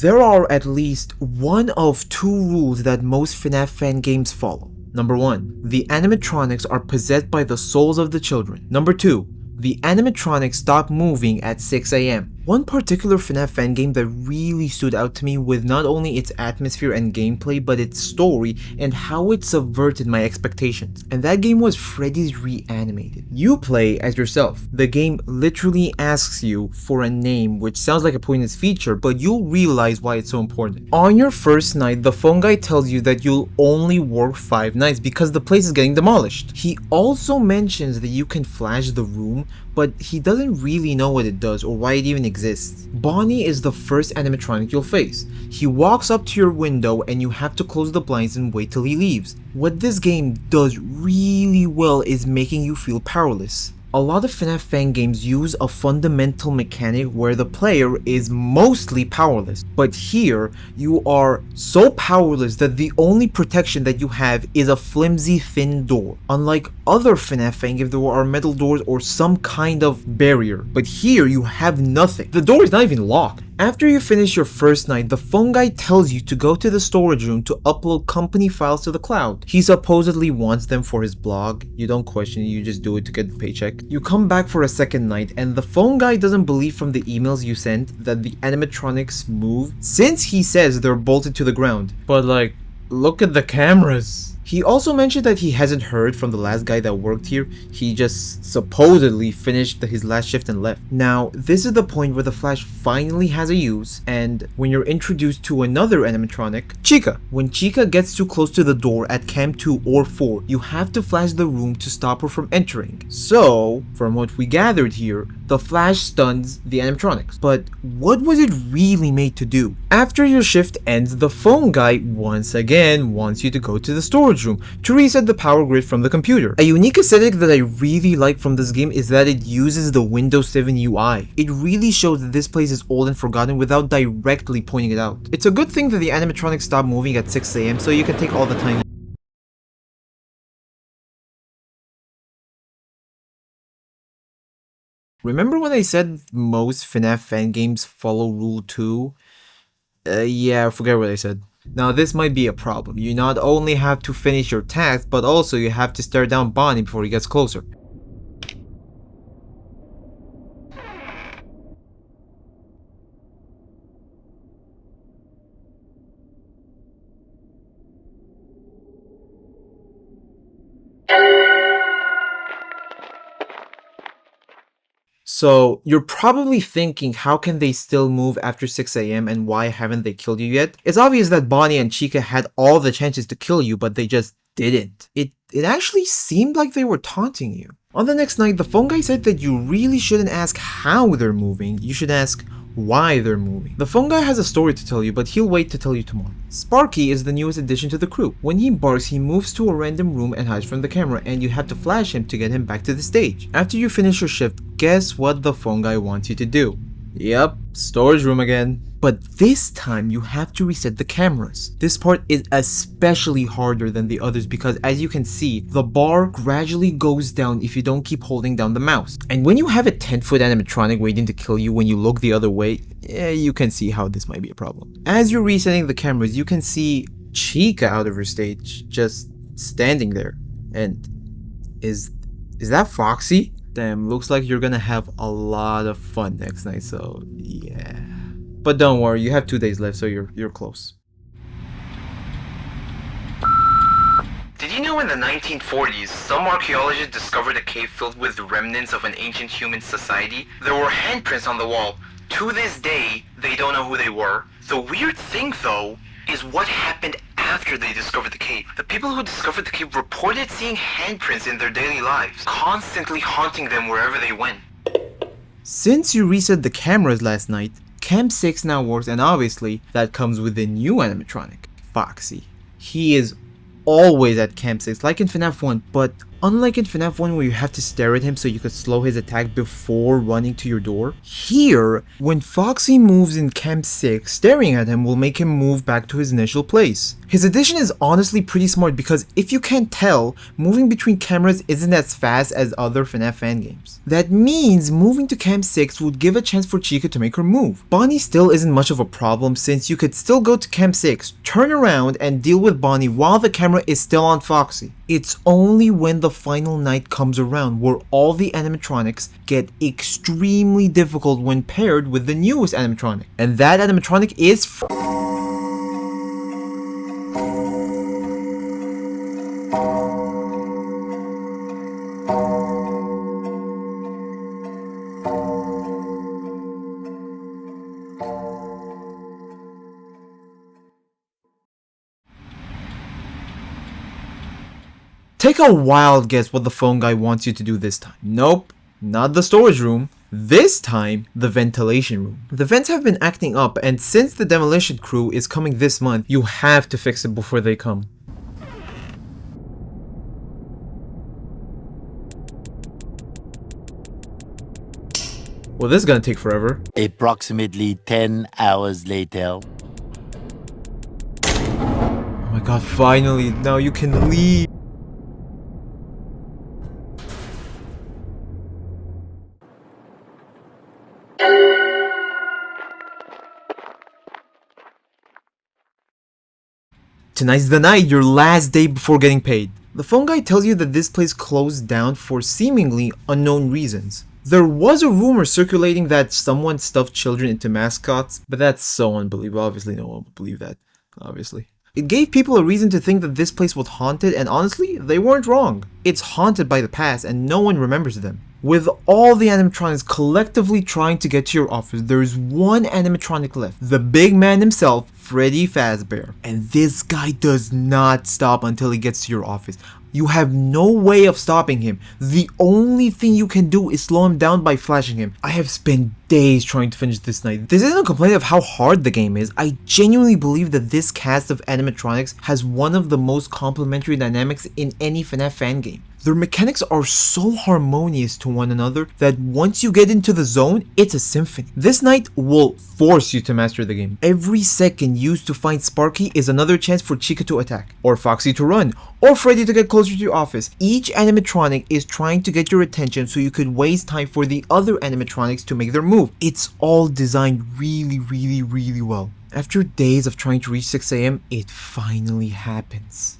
There are at least one of two rules that most FNAF fan games follow. Number 1. The animatronics are possessed by the souls of the children. Number 2. The animatronics stop moving at 6 AM. One particular FNAF fan game that really stood out to me with not only its atmosphere and gameplay, but its story and how it subverted my expectations. And that game was Freddy's Reanimated. You play as yourself. The game literally asks you for a name, which sounds like a pointless feature, but you'll realize why it's so important. On your first night, the phone guy tells you that you'll only work 5 nights because the place is getting demolished. He also mentions that you can flash the room, but he doesn't really know what it does or why it even exists. Bonnie is the first animatronic you'll face. He walks up to your window and you have to close the blinds and wait till he leaves. What this game does really well is making you feel powerless. A lot of FNAF fan games use a fundamental mechanic where the player is mostly powerless, but here you are so powerless that the only protection that you have is a flimsy thin door. Unlike other FNAF fan games, there are metal doors or some kind of barrier, but here you have nothing. The door is not even locked. After you finish your first night, the phone guy tells you to go to the storage room to upload company files to the cloud. He supposedly wants them for his blog. You don't question it, you just do it to get the paycheck. You come back for a second night and the phone guy doesn't believe from the emails you sent that the animatronics move, since he says they're bolted to the ground. But like, look at the cameras. He also mentioned that he hasn't heard from the last guy that worked here. He just supposedly finished his last shift and left. Now, this is the point where the flash finally has a use, and when you're introduced to another animatronic, Chica. When Chica gets too close to the door at Camp 2 or 4, you have to flash the room to stop her from entering. So, from what we gathered here, the flash stuns the animatronics. But what was it really made to do? After your shift ends, the phone guy once again wants you to go to the storage room to reset the power grid from the computer. A unique aesthetic that I really like from this game is that it uses the Windows 7 UI. It really shows that this place is old and forgotten without directly pointing it out. It's a good thing that the animatronics stop moving at 6 AM so you can take all the time. Remember when I said most FNAF fan games follow Rule 2? Yeah, I forget what I said. Now this might be a problem. You not only have to finish your task, but also you have to stare down Bonnie before he gets closer. So you're probably thinking, how can they still move after 6 AM and why haven't they killed you yet? It's obvious that Bonnie and Chica had all the chances to kill you, but they just didn't. It actually seemed like they were taunting you. On the next night, the phone guy said that you really shouldn't ask how they're moving, you should ask why they're moving. The phone guy has a story to tell you, but he'll wait to tell you tomorrow. Sparky is the newest addition to the crew. When he barks, he moves to a random room and hides from the camera, and you have to flash him to get him back to the stage. After you finish your shift, guess what the phone guy wants you to do? Yep, storage room again. But this time you have to reset the cameras. This part is especially harder than the others because, as you can see, the bar gradually goes down if you don't keep holding down the mouse. And when you have a 10-foot animatronic waiting to kill you when you look the other way, you can see how this might be a problem. As you're resetting the cameras, you can see Chica out of her stage, just standing there. And is that Foxy? Damn, looks like you're gonna have a lot of fun next night, so yeah. But don't worry, you have 2 days left, so you're close. Did you know in the 1940s, some archaeologists discovered a cave filled with the remnants of an ancient human society? There were handprints on the wall. To this day, they don't know who they were. The weird thing, though, is what happened after they discovered the cave. The people who discovered the cave reported seeing handprints in their daily lives, constantly haunting them wherever they went. Since you reset the cameras last night, Camp 6 now works, and obviously that comes with the new animatronic, Foxy. He is always at Camp 6, like in FNAF 1, but Unlike in FNAF 1 where you have to stare at him so you could slow his attack before running to your door, here, when Foxy moves in Camp 6, staring at him will make him move back to his initial place. His addition is honestly pretty smart because if you can't tell, moving between cameras isn't as fast as other FNAF fan games. That means moving to Camp 6 would give a chance for Chica to make her move. Bonnie still isn't much of a problem since you could still go to Camp 6, turn around and deal with Bonnie while the camera is still on Foxy. It's only when the final night comes around where all the animatronics get extremely difficult when paired with the newest animatronic. And that animatronic is Take a wild guess what the phone guy wants you to do this time. Nope, not the storage room. This time, the ventilation room. The vents have been acting up, and since the demolition crew is coming this month, you have to fix it before they come. Well, this is gonna take forever. Approximately 10 hours later. Oh my god, finally, now you can leave. Tonight's the night, your last day before getting paid. The phone guy tells you that this place closed down for seemingly unknown reasons. There was a rumor circulating that someone stuffed children into mascots, but that's so unbelievable. Obviously, no one would believe that. Obviously. It gave people a reason to think that this place was haunted, and honestly, they weren't wrong. It's haunted by the past, and no one remembers them. With all the animatronics collectively trying to get to your office, there's one animatronic left. The big man himself, Freddy Fazbear. And this guy does not stop until he gets to your office. You have no way of stopping him. The only thing you can do is slow him down by flashing him. I have spent days trying to finish this night. This isn't a complaint of how hard the game is. I genuinely believe that this cast of animatronics has one of the most complementary dynamics in any FNAF fan game. Their mechanics are so harmonious to one another that once you get into the zone, it's a symphony. This night will force you to master the game. Every second used to find Sparky is another chance for Chica to attack, or Foxy to run, or Freddy to get closer to your office. Each animatronic is trying to get your attention so you could waste time for the other animatronics to make their move. It's all designed really well. After days of trying to reach 6 AM, it finally happens.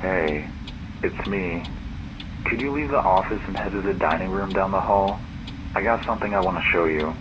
Hey, it's me. Could you leave the office and head to the dining room down the hall? I got something I want to show you.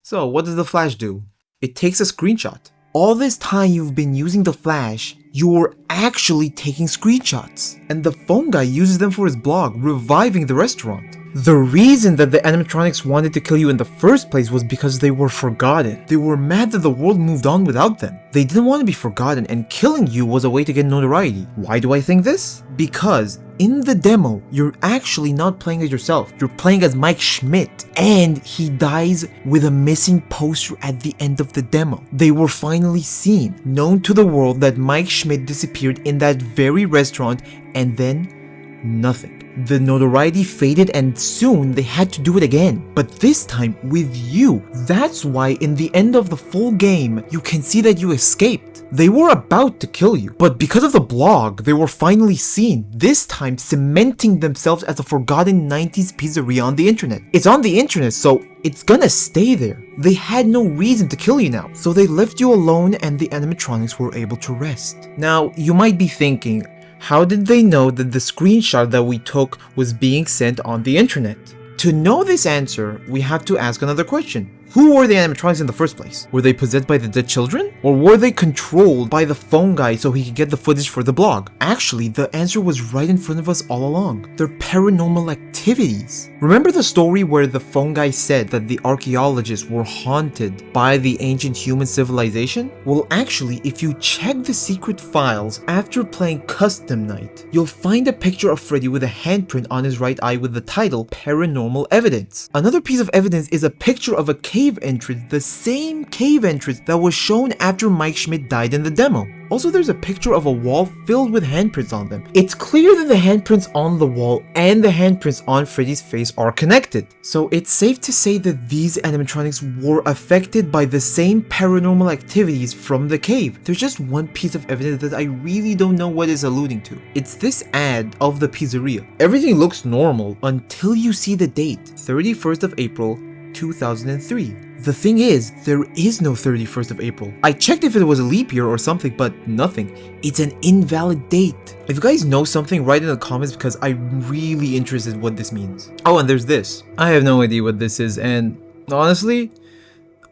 So, what does the flash do? It takes a screenshot. All this time you've been using the flash, you're actually taking screenshots. And the phone guy uses them for his blog, reviving the restaurant. The reason that the animatronics wanted to kill you in the first place was because they were forgotten. They were mad that the world moved on without them. They didn't want to be forgotten, and killing you was a way to get notoriety. Why do I think this? Because in the demo, you're actually not playing as yourself. You're playing as Mike Schmidt, and he dies with a missing poster at the end of the demo. They were finally seen, known to the world that Mike Schmidt disappeared in that very restaurant, and then nothing. the notoriety faded and soon they had to do it again. But this time with you. That's why in the end of the full game, you can see that you escaped. They were about to kill you, but because of the blog, they were finally seen, this time cementing themselves as a forgotten 90s pizzeria on the internet. It's on the internet, so it's gonna stay there. They had no reason to kill you now, so they left you alone and the animatronics were able to rest. Now, you might be thinking, how did they know that the screenshot that we took was being sent on the internet? To know this answer, we have to ask another question. Who were the animatronics in the first place? Were they possessed by the dead children? Or were they controlled by the phone guy so he could get the footage for the blog? Actually, the answer was right in front of us all along. They're paranormal activities. Remember the story where the phone guy said that the archaeologists were haunted by the ancient human civilization? Well, actually, if you check the secret files after playing Custom Night, you'll find a picture of Freddy with a handprint on his right eye with the title Paranormal Evidence. Another piece of evidence is a picture of a cave entrance, the same cave entrance that was shown after Mike Schmidt died in the demo. Also, there's a picture of a wall filled with handprints on them. It's clear that the handprints on the wall and the handprints on Freddy's face are connected. So it's safe to say that these animatronics were affected by the same paranormal activities from the cave. There's just one piece of evidence that I really don't know what it's alluding to. It's this ad of the pizzeria. Everything looks normal until you see the date, 31st of April, 2003. The thing is, there is no 31st of April. I checked if it was a leap year or something, but nothing. It's an invalid date. If you guys know something, write in the comments because I'm really interested in what this means. Oh, and there's this. I have no idea what this is, and honestly,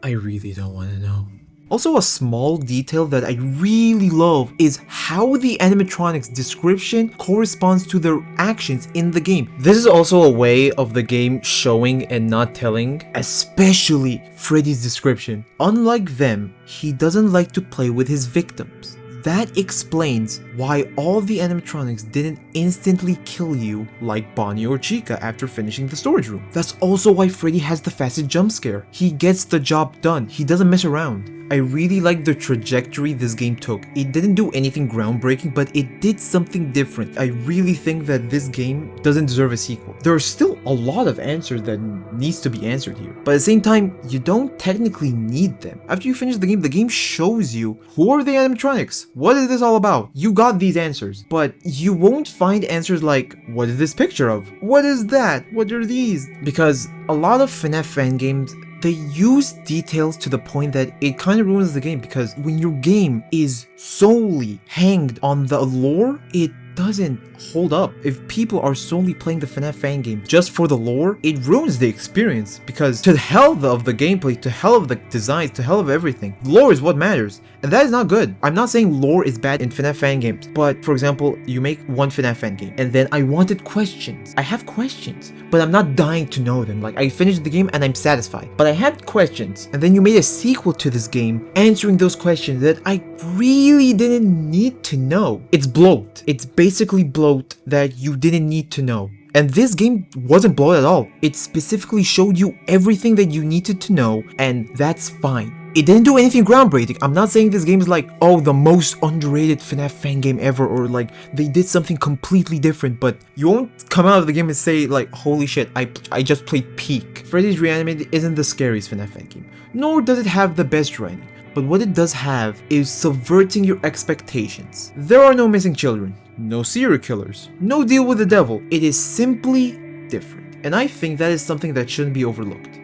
I really don't want to know. Also, a small detail that I really love is how the animatronics description corresponds to their actions in the game. This is also a way of the game showing and not telling, especially Freddy's description. Unlike them, he doesn't like to play with his victims. That explains why all the animatronics didn't instantly kill you like Bonnie or Chica after finishing the storage room. That's also why Freddy has the fastest jump scare. He gets the job done. He doesn't mess around. I really like the trajectory this game took. It didn't do anything groundbreaking, but it did something different. I really think that this game doesn't deserve a sequel. There are still a lot of answers that needs to be answered here, but at the same time, you don't technically need them. After you finish the game shows you who are the animatronics, what is this all about. You got these answers, but you won't find answers like, what is this picture of? What is that? What are these? Because a lot of FNAF fan games, they use details to the point that it kind of ruins the game, because when your game is solely hanged on the lore, it doesn't hold up. If people are solely playing the FNAF fan game just for the lore, it ruins the experience, because to hell of the gameplay, to hell of the designs, to hell of everything, lore is what matters, and that is not good. I'm not saying lore is bad in FNAF fan games, but for example, you make one FNAF fan game, and then I wanted questions. I have questions, but I'm not dying to know them. Like, I finished the game and I'm satisfied, but I had questions, and then you made a sequel to this game answering those questions that I really didn't need to know. It's bloat. It's basically bloat that you didn't need to know. And this game wasn't bloat at all. It specifically showed you everything that you needed to know, and that's fine. It didn't do anything groundbreaking. I'm not saying this game is like, oh, the most underrated FNAF fan game ever, or like they did something completely different, but you won't come out of the game and say like, holy shit, I just played peak. Freddy's Reanimated isn't the scariest FNAF fan game, nor does it have the best writing, but what it does have is subverting your expectations. There are no missing children, no serial killers, no deal with the devil. It is simply different, and I think that is something that shouldn't be overlooked.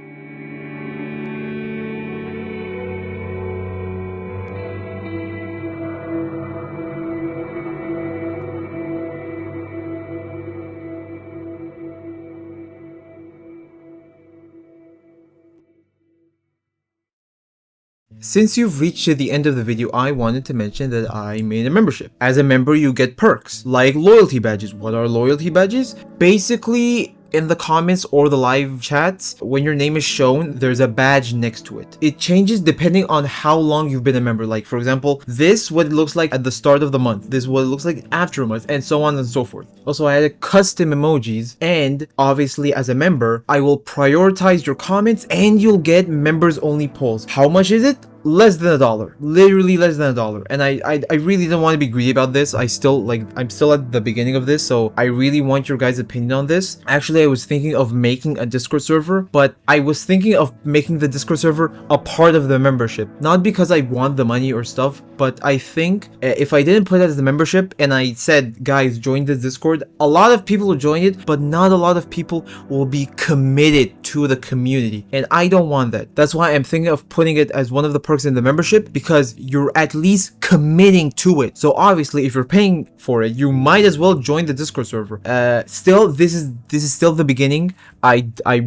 Since you've reached to the end of the video, I wanted to mention that I made a membership. As a member, you get perks, like loyalty badges. What are loyalty badges? Basically, in the comments or the live chats, when your name is shown, there's a badge next to it. It changes depending on how long you've been a member. Like, for example, this what it looks like at the start of the month, this is what it looks like after a month, and so on and so forth. Also, I added custom emojis, and obviously as a member, I will prioritize your comments and you'll get members only polls. How much is it? less than $1, literally less than $1. And I really don't want to be greedy about this. I'm still at the beginning of this, so I really want your guys' opinion on this. Actually, I was thinking of making a Discord server, but I was thinking of making the Discord server a part of the membership, not because I want the money or stuff, but I think if I didn't put it as the membership and I said, guys, join this Discord, a lot of people will join it, but not a lot of people will be committed to the community, and I don't want that. That's why I'm thinking of putting it as one of the perks in the membership, because you're at least committing to it. So obviously, if you're paying for it, you might as well join the Discord server. Still, this is still the beginning. I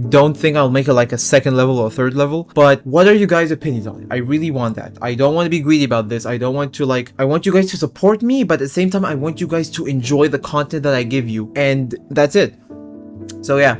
don't think I'll make it like a second level or third level, but what are you guys' opinions on it? I really want that. I don't want to be greedy about this. I don't want to I want you guys to support me, but at the same time, I want you guys to enjoy the content that I give you, and that's it. So yeah.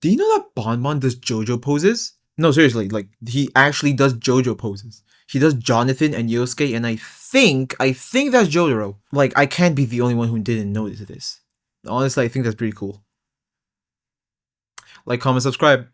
Do you know that Bonbon does JoJo poses? No, seriously, he actually does JoJo poses. He does Jonathan and Yosuke, and I think that's Jotaro. I can't be the only one who didn't notice this. Honestly, I think that's pretty cool. Like, comment, subscribe.